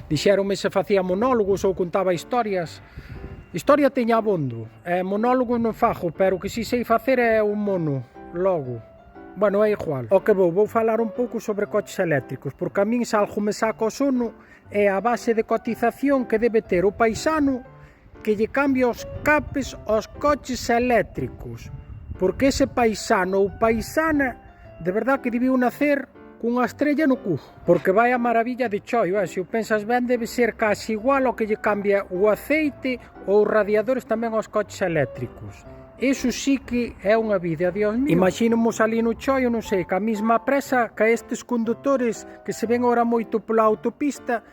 Dixéronme se facía monólogos ou contaba historias. Historia teña abondo, monólogo non fago, pero o que si sei facer é un mono, logo. Bueno, é igual. O que vou falar un pouco sobre coches eléctricos, porque a min se algo me saca o sono é a base de cotización que debe ter o paisano que lle cambia os capes aos coches eléctricos. Porque ese paisano ou paisana de verdad que debiu nacer cunha estrella no cu, porque vai a maravilla de choio, se o pensas ben debe ser casi igual ao que lle cambia o aceite ou os radiadores tamén aos coches eléctricos. Iso sí que é unha vida, Dios mío. Imaxínamos ali no choio, non sei, que a mesma presa que estes condutores que se ven ora moito pola autopista,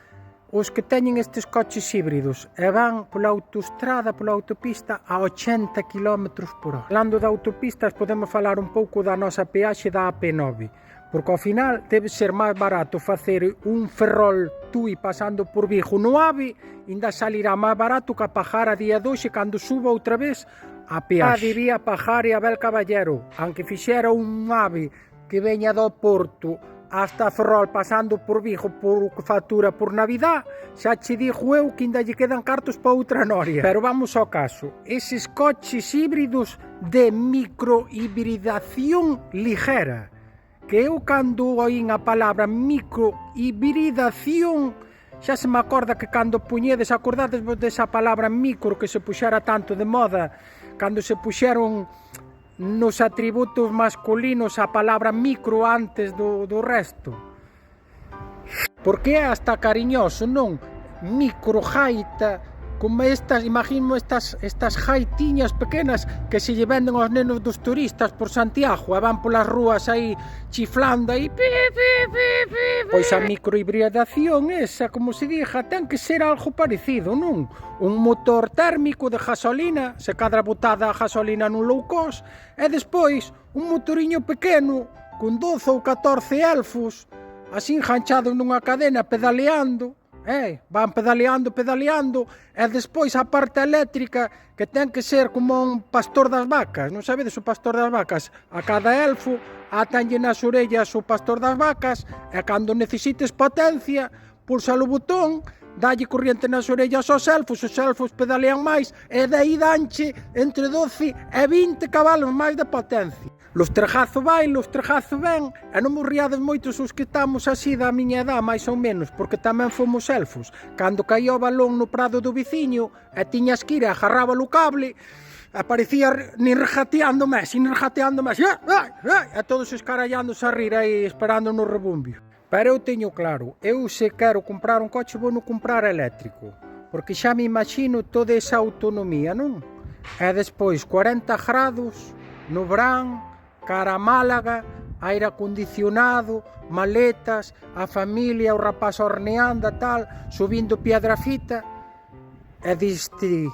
os que teñen estes coches híbridos e van pola autoestrada, pola autopista a 80 km por hora. Falando de autopistas, podemos falar un pouco da nosa peaxe da AP9, porque ao final debe ser máis barato facer un Ferrol Tui pasando por Vigo no AVE, ainda salirá máis barato que a pagar a día de hoxe cando suba outra vez a peaxe. Diría pagar e Abel Caballero, aunque fixera un AVE que veña do Porto hasta Ferrol pasando por Vigo por que factura por Navidad, xa che digo eu que ainda lle quedan cartos para outra noria. Pero vamos ao caso, eses coches híbridos de microhibridación ligera, que eu cando oín a palabra microhibridación xa se me acorda que cando puñedes, acordades vos desa palabra micro que se puxera tanto de moda, cando se puxeron nos atributos masculinos a palabra micro antes do resto. Porque é hasta cariñoso, non? Microjaita, como estas, imagino estas jaitiñas pequenas que se lle venden aos nenos dos turistas por Santiago e van polas rúas aí chiflando aí. Pois a microhibridación esa, como se diga, ten que ser algo parecido, non? Un motor térmico de gasolina, se cadra botada a gasolina nun low cost, e despois un motoriño pequeno con 12 ou 14 elfos, así enganchados nunha cadena pedaleando. Van pedaleando e despois a parte eléctrica que ten que ser como un pastor das vacas, non sabedes o pastor das vacas? A cada elfo atanlle nas orellas o pastor das vacas e cando necesites potencia pulsa o botón, dalle corriente nas orellas aos elfos pedalean máis e dai danche entre 12 e 20 cabalos máis de potencia. Lostregazo vai, lostregazo ven, e non nos riades moitos os que estamos así da miña edad, máis ou menos, porque tamén fomos elfos. Cando caía o balón no prado do veciño, e tiñas que ir, agarraba o cable, aparecía nin regateando máis, e todos escarallándose a rir aí, esperando no rebumbio. Pero eu teño claro, eu se quero comprar un coche, vou non comprar eléctrico, porque xa me imagino toda esa autonomía, non? E despois 40 grados no verán, cara a Málaga, aire acondicionado, maletas, a familia, o rapaz horneando tal, subindo Piedrafita, e diste,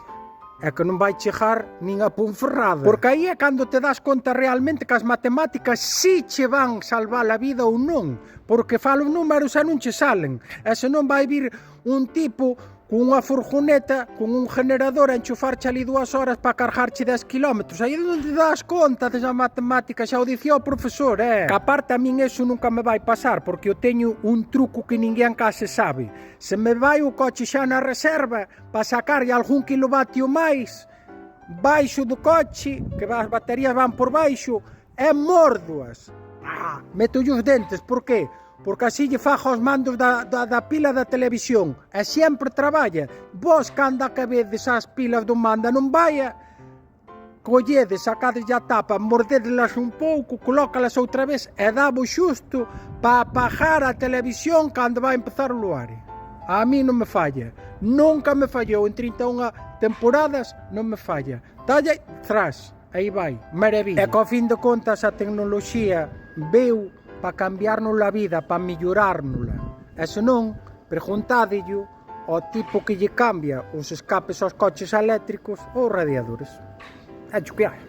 é que non vai chegar nin a Ponferrada. Porque aí é cando te das conta realmente que as matemáticas si che van salvar a vida ou non, porque falo números e non che salen, e se non vai vir un tipo con unha furgoneta, con un generador a enchufarche ali 2 horas para cargarche 10 km. Aí non te das conta desa matemática, xa o dicía o profesor, Que aparte a min eso nunca me vai pasar, porque eu teño un truco que ninguén case sabe. Se me vai o coche xa na reserva, para sacarlle algún kilovatio máis, baixo do coche, que as baterías van por baixo, e mordoas. Metolle os dentes, por qué? Porque así lle fajo os mandos da pila da televisión e sempre traballa. Vos, cando acabedes as pilas do manda non vaya, colledes, sacades a tapa, mordedelas un pouco, colócalas outra vez e davo xusto para apagar a televisión cando vai empezar o luar. A mí non me falla, nunca me fallou, en 31 temporadas non me falla. Talla, tras, aí vai, maravilla. E co fin de contas a tecnoloxía veu para cambiarnos a vida, para mellorárnosla. E se non, preguntádelle ao tipo que lle cambia os escapes aos coches eléctricos ou radiadores. É o que hai.